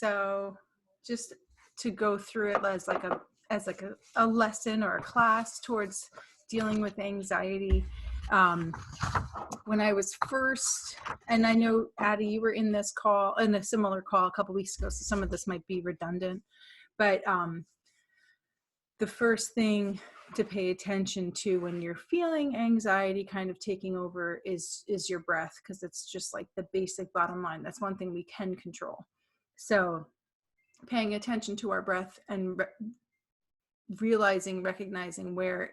So just to go through it as a lesson or a class towards dealing with anxiety. When I was first, and I know Addie, you were in a similar call a couple weeks ago, so some of this might be redundant, but the first thing to pay attention to when you're feeling anxiety kind of taking over is your breath, because it's just like the basic bottom line. That's one thing we can control. So paying attention to our breath and recognizing where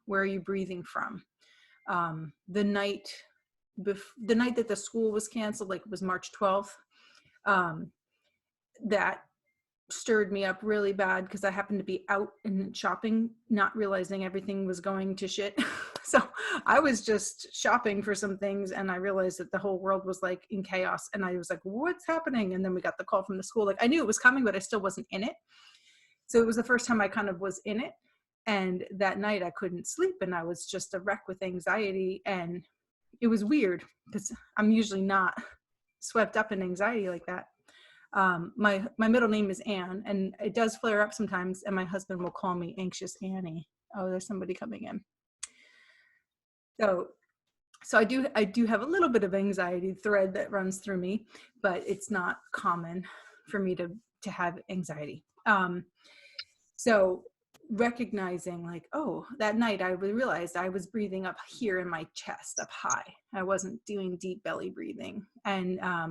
are you breathing from. The night that the school was canceled, like it was March 12th, that stirred me up really bad because I happened to be out and shopping, not realizing everything was going to shit. So I was just shopping for some things, and I realized that the whole world was like in chaos, and I was like, what's happening? And then we got the call from the school. Like, I knew it was coming, but I still wasn't in it. So it was the first time I kind of was in it. And that night I couldn't sleep, and I was just a wreck with anxiety. And it was weird because I'm usually not swept up in anxiety like that. My middle name is Anne, and it does flare up sometimes, and my husband will call me Anxious Annie. Oh, there's somebody coming in. So I do have a little bit of anxiety thread that runs through me, but it's not common for me to have anxiety. So recognizing like, oh, that night I realized I was breathing up here in my chest, up high. I wasn't doing deep belly breathing. And I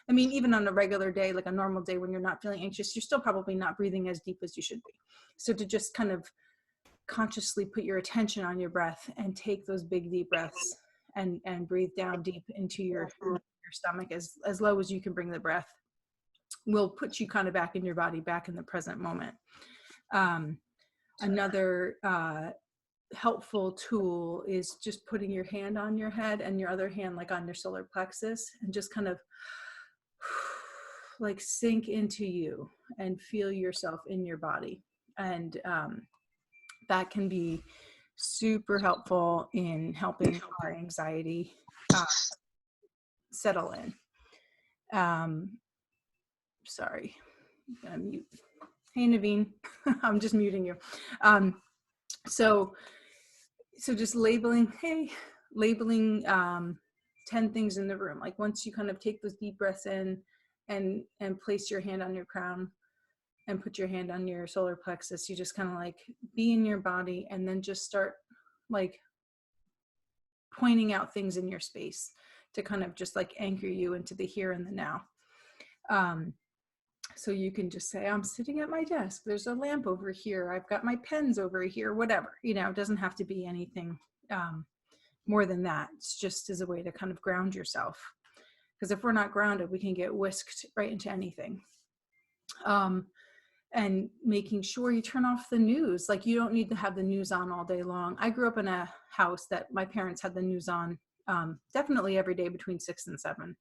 mean, even on a regular day, like a normal day when you're not feeling anxious, you're still probably not breathing as deep as you should be. So to just kind of consciously put your attention on your breath and take those big deep breaths and breathe down deep into your stomach as low as you can bring the breath will put you kind of back in your body, back in the present moment. Another helpful tool is just putting your hand on your head and your other hand like on your solar plexus, and just kind of like sink into you and feel yourself in your body. And that can be super helpful in helping our anxiety settle in. Sorry, I'm gonna mute. Hey, Naveen, I'm just muting you. So just labeling 10 things in the room. Like once you kind of take those deep breaths in and place your hand on your crown and put your hand on your solar plexus, you just kind of like be in your body, and then just start like pointing out things in your space to kind of just like anchor you into the here and the now. So you can just say, I'm sitting at my desk, there's a lamp over here, I've got my pens over here, whatever, you know, it doesn't have to be anything more than that. It's just as a way to kind of ground yourself, because if we're not grounded, we can get whisked right into anything. And making sure you turn off the news. Like, you don't need to have the news on all day long. I grew up in a house that my parents had the news on definitely every day between 6 and 7.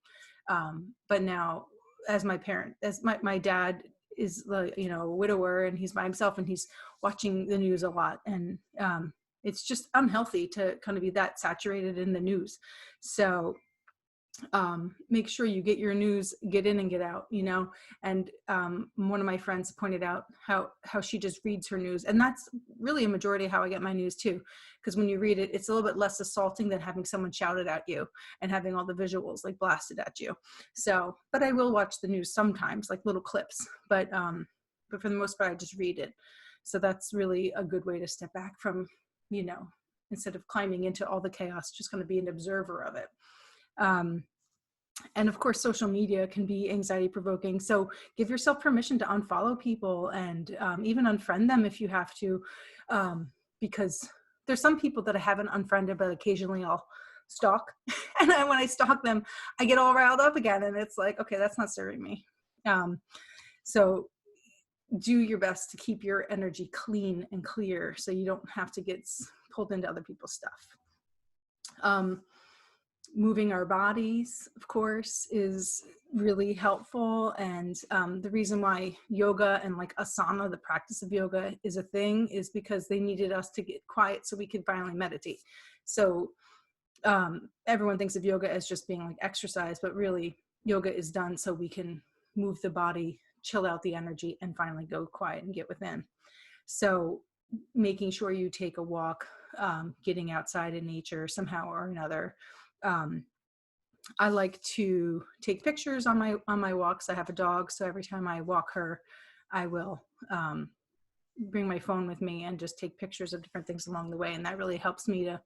But now, as my dad is, you know, a widower, and he's by himself, and he's watching the news a lot. And it's just unhealthy to kind of be that saturated in the news. So make sure you get your news, get in and get out, you know. And one of my friends pointed out how she just reads her news, and that's really a majority of how I get my news too, because when you read it, it's a little bit less assaulting than having someone shout it at you and having all the visuals like blasted at you. So, but I will watch the news sometimes, like little clips, but for the most part I just read it. So that's really a good way to step back from, you know, instead of climbing into all the chaos, just kind of be an observer of it. And of course, social media can be anxiety provoking. So give yourself permission to unfollow people, and even unfriend them if you have to, because there's some people that I haven't unfriended, but occasionally I'll stalk. And then when I stalk them, I get all riled up again, and it's like, okay, that's not serving me. So do your best to keep your energy clean and clear, so you don't have to get pulled into other people's stuff. Moving our bodies, of course, is really helpful. And the reason why yoga and like asana, the practice of yoga, is a thing is because they needed us to get quiet so we could finally meditate. So everyone thinks of yoga as just being like exercise, but really yoga is done so we can move the body, chill out the energy, and finally go quiet and get within. So making sure you take a walk, getting outside in nature somehow or another. I like to take pictures on my walks. I have a dog, so every time I walk her, I will bring my phone with me and just take pictures of different things along the way. And that really helps me to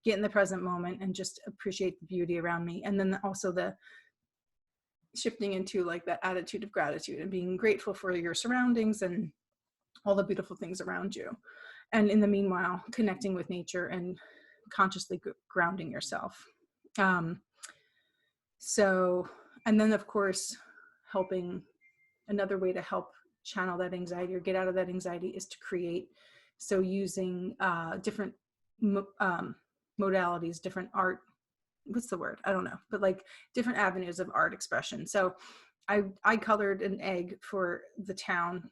get in the present moment and just appreciate the beauty around me. And then also the shifting into like that attitude of gratitude and being grateful for your surroundings and all the beautiful things around you. And in the meanwhile, connecting with nature and consciously grounding yourself. So, and then of course, another way to help channel that anxiety or get out of that anxiety is to create. So using different modalities, different art, what's the word? I don't know, but like different avenues of art expression. So I colored an egg for the town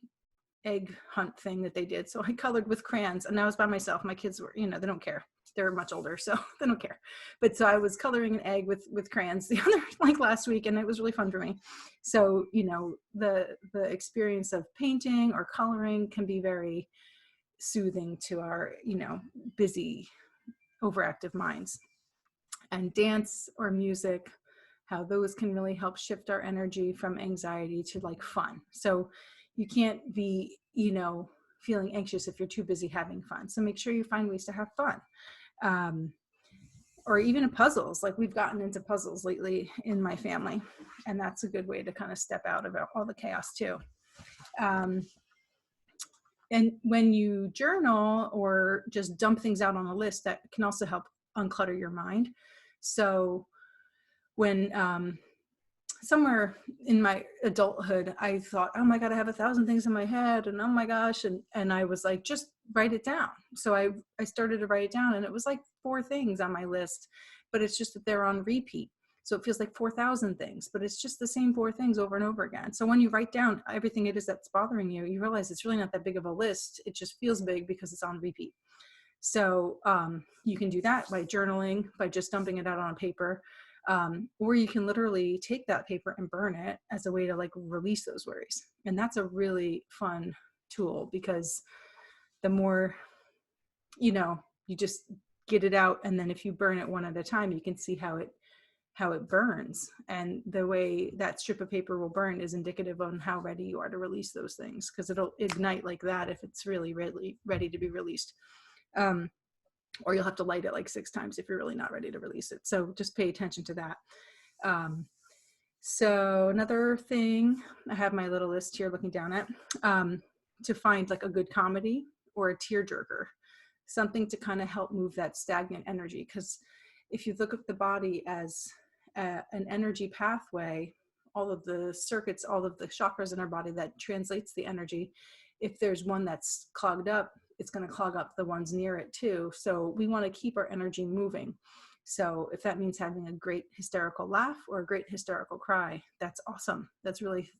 egg hunt thing that they did. So I colored with crayons, and I was by myself. My kids were, they don't care. They're much older, so they don't care. But so I was coloring an egg with crayons the other, like last week, and it was really fun for me. So, the experience of painting or coloring can be very soothing to our, busy, overactive minds. And dance or music, how those can really help shift our energy from anxiety to like fun. So you can't be, feeling anxious if you're too busy having fun. So make sure you find ways to have fun. Or even puzzles. Like we've gotten into puzzles lately in my family, and that's a good way to kind of step out of all the chaos too. And when you journal or just dump things out on a list, that can also help unclutter your mind. So when somewhere in my adulthood, I thought, oh my God, I have 1,000 things in my head, and oh my gosh. And I was like, just write it down. So I started to write it down, and it was like 4 things on my list, but it's just that they're on repeat. So it feels like 4,000 things, but it's just the same 4 things over and over again. So when you write down everything it is that's bothering you, you realize it's really not that big of a list. It just feels big because it's on repeat. So you can do that by journaling, by just dumping it out on paper. Or you can literally take that paper and burn it as a way to like release those worries. And that's a really fun tool, because the more, you just get it out. And then if you burn it one at a time, you can see how it burns. And the way that strip of paper will burn is indicative on how ready you are to release those things, because it'll ignite like that if it's really, really ready to be released. Or you'll have to light it like 6 times if you're really not ready to release it. So just pay attention to that. So another thing, I have my little list here looking down at, to find like a good comedy or a tearjerker, something to kind of help move that stagnant energy. Because if you look at the body as an energy pathway, all of the circuits, all of the chakras in our body that translates the energy, if there's one that's clogged up, it's going to clog up the ones near it too. So we want to keep our energy moving. So if that means having a great hysterical laugh or a great hysterical cry, that's awesome. That's really,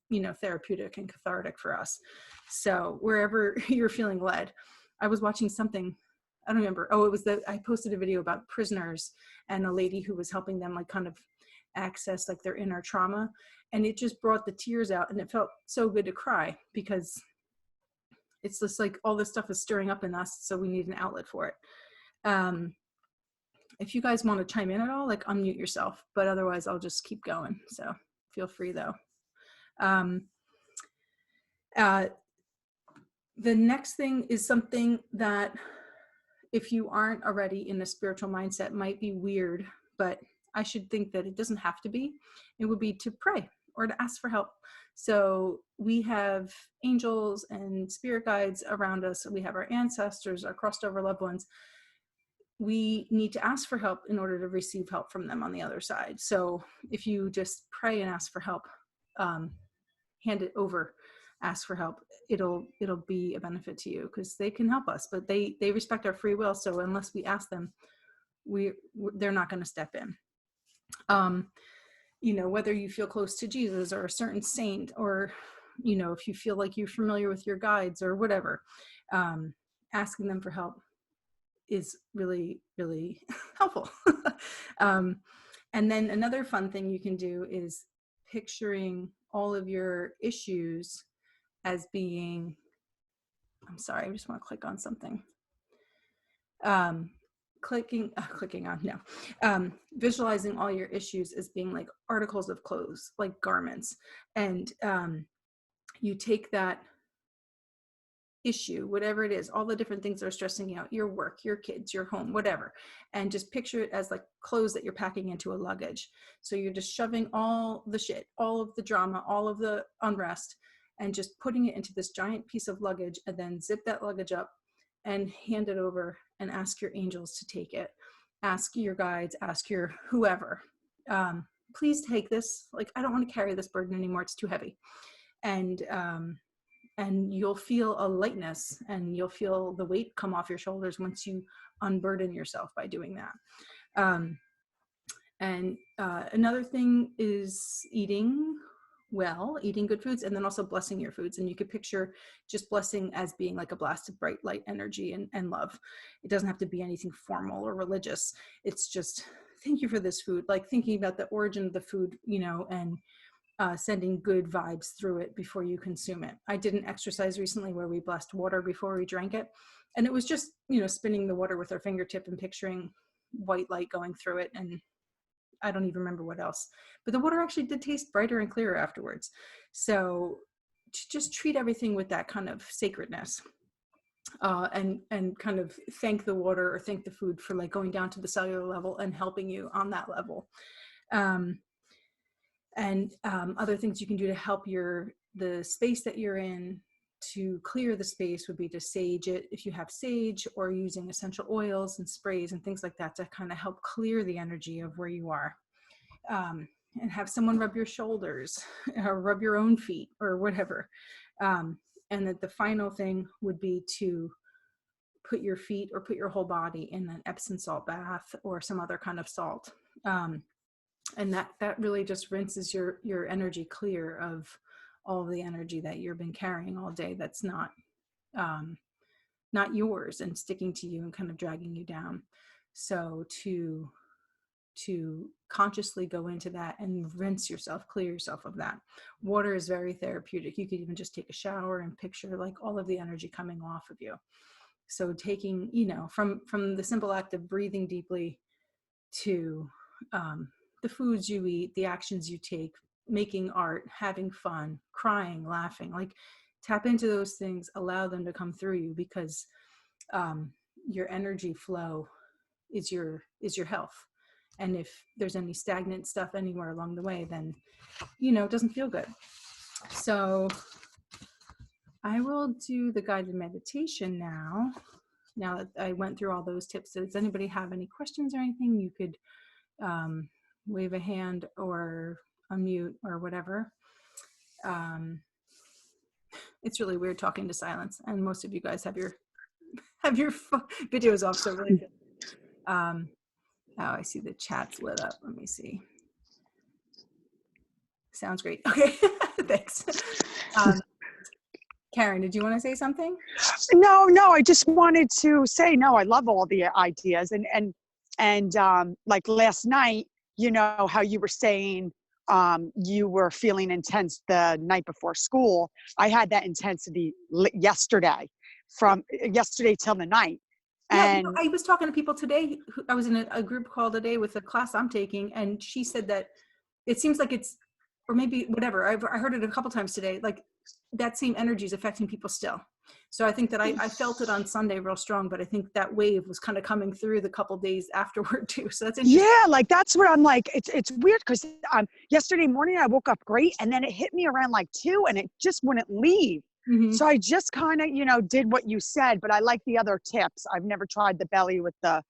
therapeutic and cathartic for us. So wherever you're feeling led. I was watching something, I don't remember. Oh, I posted a video about prisoners and a lady who was helping them like kind of access like their inner trauma. And it just brought the tears out, and it felt so good to cry, because it's just like all this stuff is stirring up in us, so we need an outlet for it. If you guys want to chime in at all, like unmute yourself, but otherwise I'll just keep going. So feel free though. The next thing is something that if you aren't already in a spiritual mindset might be weird, but I should think that it doesn't have to be. It would be to pray or to ask for help. So we have angels and spirit guides around us. We have our ancestors, our crossed over loved ones. We need to ask for help in order to receive help from them on the other side. So if you just pray and ask for help, hand it over, ask for help, it'll be a benefit to you, because they can help us, but they respect our free will. So unless we ask them, they're not going to step in. Whether you feel close to Jesus or a certain saint, or, if you feel like you're familiar with your guides or whatever, asking them for help is really, really helpful. And then another fun thing you can do is picturing all of your issues as being, I'm sorry, I just want to click on something. Visualizing all your issues as being like articles of clothes, like garments. And you take that issue, whatever it is, all the different things that are stressing you out, your work, your kids, your home, whatever, and just picture it as like clothes that you're packing into a luggage. So you're just shoving all the shit, all of the drama, all of the unrest, and just putting it into this giant piece of luggage, and then zip that luggage up and hand it over and ask your angels to take it. Ask your guides, ask your whoever, please take this. Like, I don't want to carry this burden anymore. It's too heavy. And you'll feel a lightness, and you'll feel the weight come off your shoulders once you unburden yourself by doing that. Another thing is eating well, eating good foods, and then also blessing your foods. And you could picture just blessing as being like a blast of bright light energy and love. It doesn't have to be anything formal or religious. It's just, thank you for this food, like thinking about the origin of the food, and sending good vibes through it before you consume it. I did an exercise recently where we blessed water before we drank it. And it was just, spinning the water with our fingertip and picturing white light going through it. And I don't even remember what else, but the water actually did taste brighter and clearer afterwards. So just treat everything with that kind of sacredness, and kind of thank the water or thank the food for like going down to the cellular level and helping you on that level. Other things you can do to help the space that you're in to clear the space would be to sage it, if you have sage, or using essential oils and sprays and things like that to kind of help clear the energy of where you are. And have someone rub your shoulders or rub your own feet or whatever. And that the final thing would be to put your feet or put your whole body in an Epsom salt bath or some other kind of salt. And that really just rinses your energy clear of all of the energy that you've been carrying all day that's not yours and sticking to you and kind of dragging you down. So to consciously go into that and rinse yourself, clear yourself of that. Water is very therapeutic. You could even just take a shower and picture like all of the energy coming off of you. So taking, from the simple act of breathing deeply to the foods you eat, the actions you take, making art, having fun, crying, laughing, like tap into those things, allow them to come through you, because your energy flow is your health. And if there's any stagnant stuff anywhere along the way, then, it doesn't feel good. So I will do the guided meditation now that I went through all those tips. So does anybody have any questions or anything? You could wave a hand or unmute or whatever. It's really weird talking to silence, and most of you guys have your videos off, so really good. I see the chat's lit up. Let me see. Sounds great. Okay, thanks. Karen, did you want to say something? No, I just wanted to say, no, I love all the ideas. And like last night, how you were saying you were feeling intense the night before school. I had that intensity yesterday, from yesterday till the night. Yeah, and I was talking to people today. I was in a group call today with a class I'm taking, and she said that it seems like it's, or maybe whatever, I heard it a couple times today, like that same energy is affecting people still. So I think that I felt it on Sunday real strong, but I think that wave was kind of coming through the couple days afterward too. So that's interesting. Yeah, like that's where I'm like, it's weird because yesterday morning I woke up great, and then it hit me around like 2 and it just wouldn't leave. Mm-hmm. So I just kind of, did what you said, but I like the other tips. I've never tried the belly with the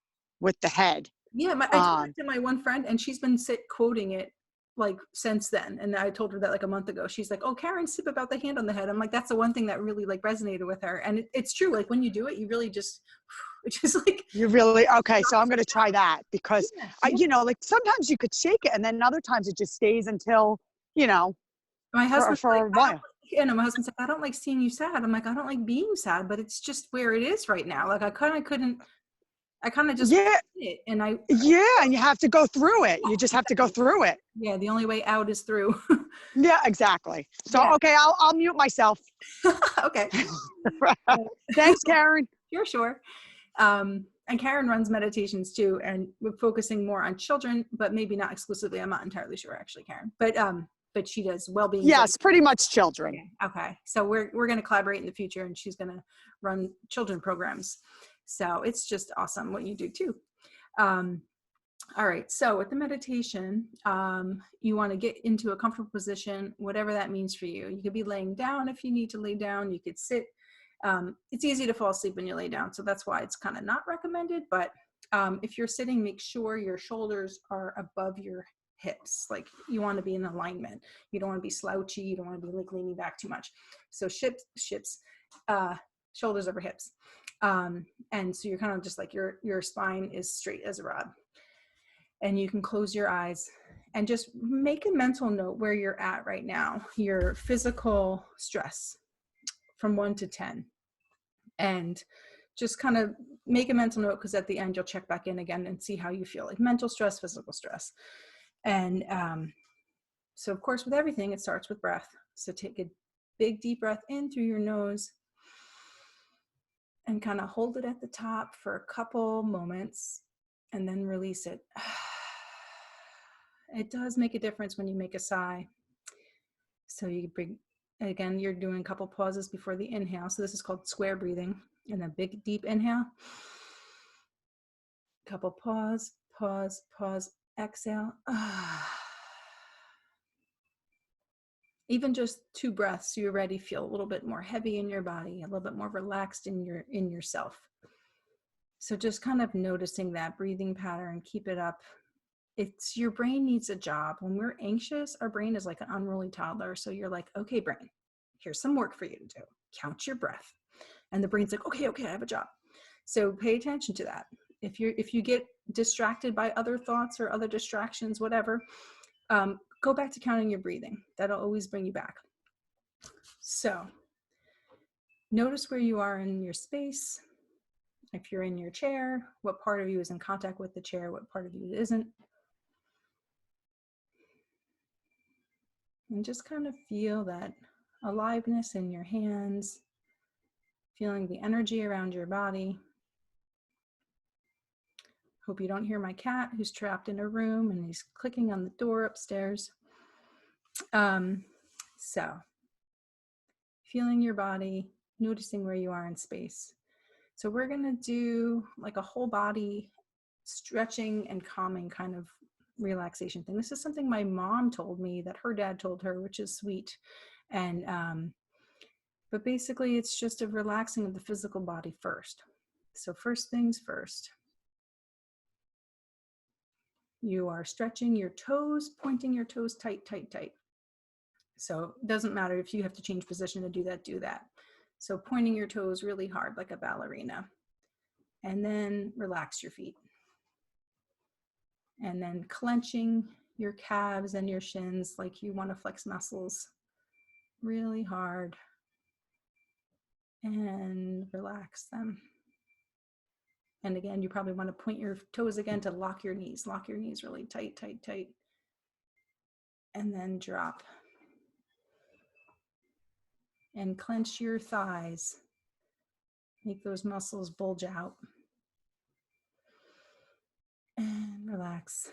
head. Yeah, I talked to my one friend, and she's been quoting it like since then. And I told her that like a month ago. She's like, oh, Karen, sip about the hand on the head. I'm like, that's the one thing that really like resonated with her. And it's true. Like when you do it, you really just like. You really, okay. So I'm going to try that, because like sometimes you could shake it, and then other times it just stays until, my husband for a while. My husband said, I don't like seeing you sad. I'm like, I don't like being sad, but it's just where it is right now. Like I kind of just it, and and you have to go through it. You just have to go through it. Yeah, the only way out is through. Yeah, exactly. So, Yeah. okay, I'll mute myself. Okay. Thanks, Karen. Sure, sure. And Karen runs meditations too, and we're focusing more on children, but maybe not exclusively. I'm not entirely sure, actually, Karen. But she does well-being for Yes, pretty much children. Okay. So we're going to collaborate in the future, and she's going to run children programs. So it's just awesome what you do too. All right. So with the meditation, you want to get into a comfortable position, whatever that means for you. You could be laying down if you need to lay down. You could sit. It's easy to fall asleep when you lay down, so that's why it's kind of not recommended. But if you're sitting, make sure your shoulders are above your hips. Like you want to be in alignment. You don't want to be slouchy. You don't want to be like leaning back too much. So shoulders over hips. And so you're kind of just like your spine is straight as a rod. And you can close your eyes and just make a mental note where you're at right now, your physical stress from 1 to 10. And just kind of make a mental note, because at the end you'll check back in again and see how you feel, like mental stress, physical stress. And so of course with everything, it starts with breath. So take a big deep breath in through your nose and kind of hold it at the top for a couple moments and then release it. It does make a difference when you make a sigh. So you bring, again, you're doing a couple pauses before the inhale. So this is called square breathing. And a big deep inhale. Couple pause, pause, pause, exhale. Even just 2 breaths, you already feel a little bit more heavy in your body, a little bit more relaxed in yourself. So just kind of noticing that breathing pattern, keep it up. It's your brain needs a job. When we're anxious, our brain is like an unruly toddler. So you're like, okay, brain, here's some work for you to do. Count your breath. And the brain's like, okay, I have a job. So pay attention to that. If you get distracted by other thoughts or other distractions, whatever, go back to counting your breathing. That'll always bring you back. So notice where you are in your space. If you're in your chair, what part of you is in contact with the chair, what part of you isn't. And just kind of feel that aliveness in your hands, feeling the energy around your body. Hope you don't hear my cat who's trapped in a room and he's clicking on the door upstairs. So feeling your body, noticing where you are in space. So we're going to do like a whole body stretching and calming kind of relaxation thing. This is something my mom told me that her dad told her, which is sweet. And but basically it's just a relaxing of the physical body first. So first things first, you are stretching your toes, pointing your toes tight, tight, tight. So it doesn't matter if you have to change position to do that, do that. So pointing your toes really hard like a ballerina, and then relax your feet. And then clenching your calves and your shins like you want to flex muscles really hard, and relax them. And again, you probably want to point your toes again to lock your knees really tight, tight, tight. And then drop. And clench your thighs. Make those muscles bulge out. And relax.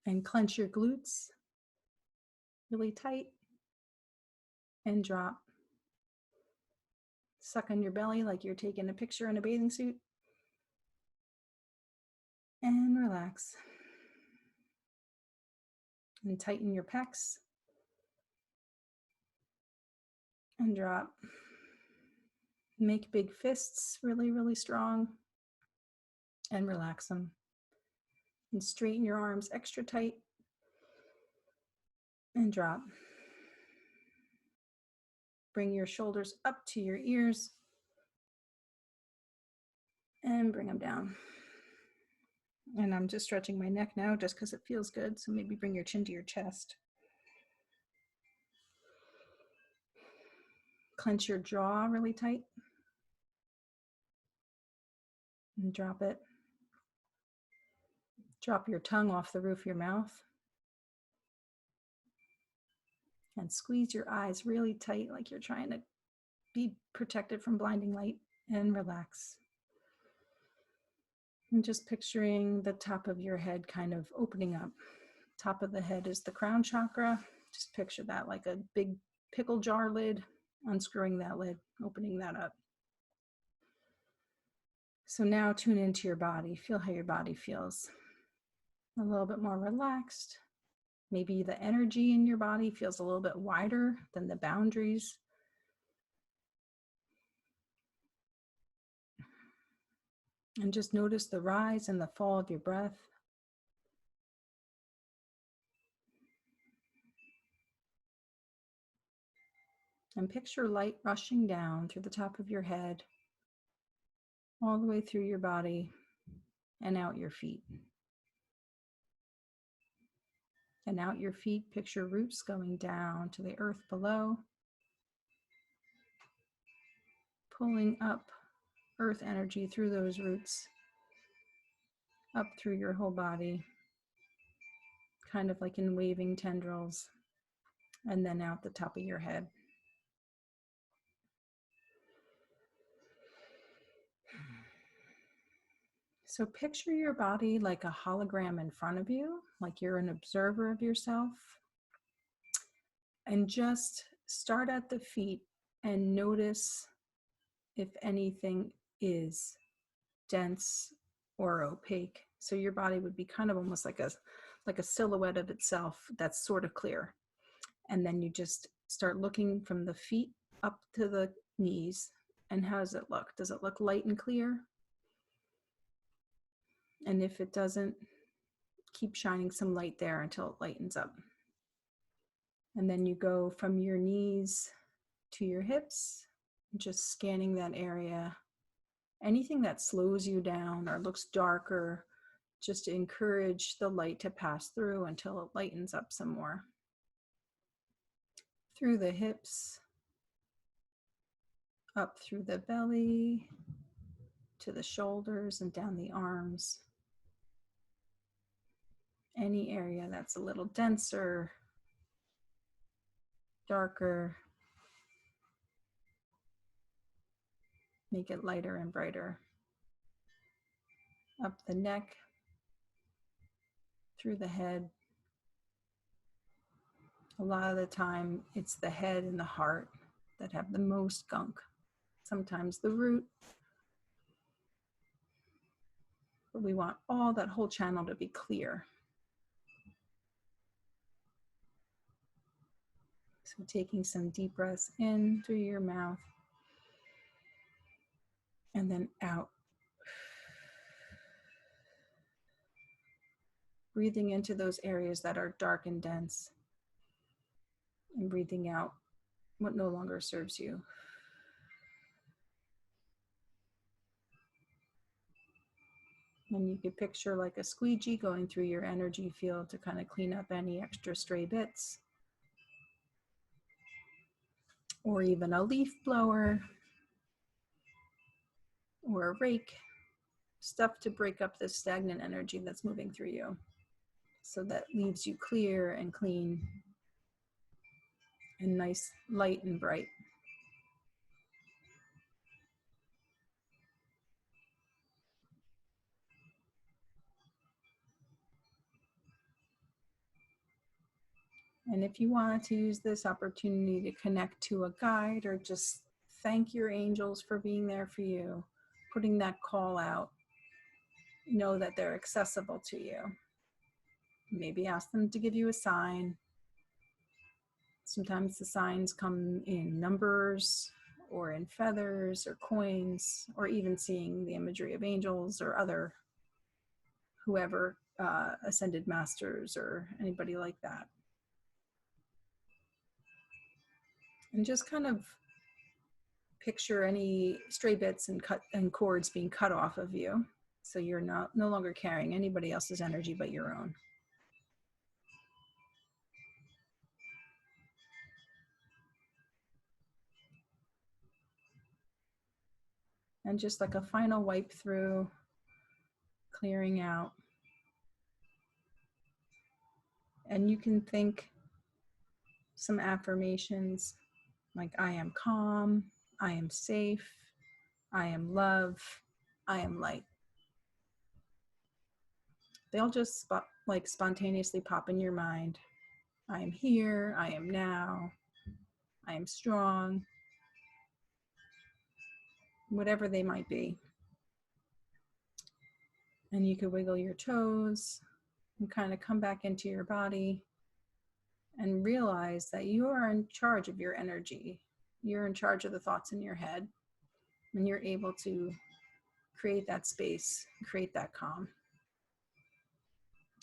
And clench your glutes really tight. And drop. Suck on your belly like you're taking a picture in a bathing suit. And relax. And tighten your pecs. And drop. Make big fists really, really strong. And relax them. And straighten your arms extra tight. And drop. Bring your shoulders up to your ears. And bring them down. And I'm just stretching my neck now just because it feels good. So maybe bring your chin to your chest. Clench your jaw really tight. And drop it. Drop your tongue off the roof of your mouth And squeeze your eyes really tight, like you're trying to be protected from blinding light, and relax. And just picturing the top of your head kind of opening up. Top of the head is the crown chakra. Just picture that like a big pickle jar lid, unscrewing that lid, opening that up. So now tune into your body. Feel how your body feels. A little bit more relaxed. Maybe the energy in your body feels a little bit wider than the boundaries. And just notice the rise and the fall of your breath. And picture light rushing down through the top of your head, all the way through your body and out your feet. And out your feet, picture roots going down to the earth below, pulling up earth energy through those roots, up through your whole body, kind of like in waving tendrils, and then out the top of your head. So picture your body like a hologram in front of you, like you're an observer of yourself. And just start at the feet and notice if anything is dense or opaque. So your body would be kind of almost like a silhouette of itself that's sort of clear. And then you just start looking from the feet up to the knees. And how does it look? Does it look light and clear? And if it doesn't, keep shining some light there until it lightens up. And then you go from your knees to your hips, just scanning that area. Anything that slows you down or looks darker, just encourage the light to pass through until it lightens up some more. Through the hips, up through the belly, to the shoulders and down the arms. Any area that's a little denser, darker, make it lighter and brighter. Up the neck, through the head. A lot of the time, it's the head and the heart that have the most gunk. Sometimes the root. But we want all that whole channel to be clear. So taking some deep breaths in through your mouth and then out. Breathing into those areas that are dark and dense, and breathing out what no longer serves you. And you could picture like a squeegee going through your energy field to kind of clean up any extra stray bits. Or even a leaf blower or a rake, stuff to break up the stagnant energy that's moving through you. So that leaves you clear and clean and nice, light and bright. And if you wanted to use this opportunity to connect to a guide or just thank your angels for being there for you, putting that call out, know that they're accessible to you. Maybe ask them to give you a sign. Sometimes the signs come in numbers or in feathers or coins, or even seeing the imagery of angels or other whoever, ascended masters or anybody like that. And just kind of picture any stray bits and cords being cut off of you, so you're no longer carrying anybody else's energy but your own. And just like a final wipe through, clearing out. And you can think some affirmations like I am calm, I am safe, I am love, I am light. They'll just spontaneously pop in your mind. I am here, I am now, I am strong, whatever they might be. And you could wiggle your toes and kind of come back into your body and realize that you are in charge of your energy. You're in charge of the thoughts in your head, and you're able to create that space, create that calm.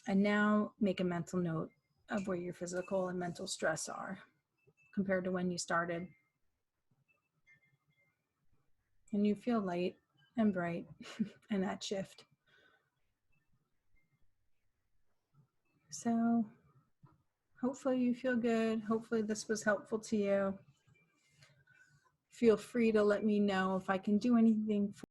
And now make a mental note of where your physical and mental stress are compared to when you started. And you feel light and bright in that shift. So hopefully you feel good. Hopefully this was helpful to you. Feel free to let me know if I can do anything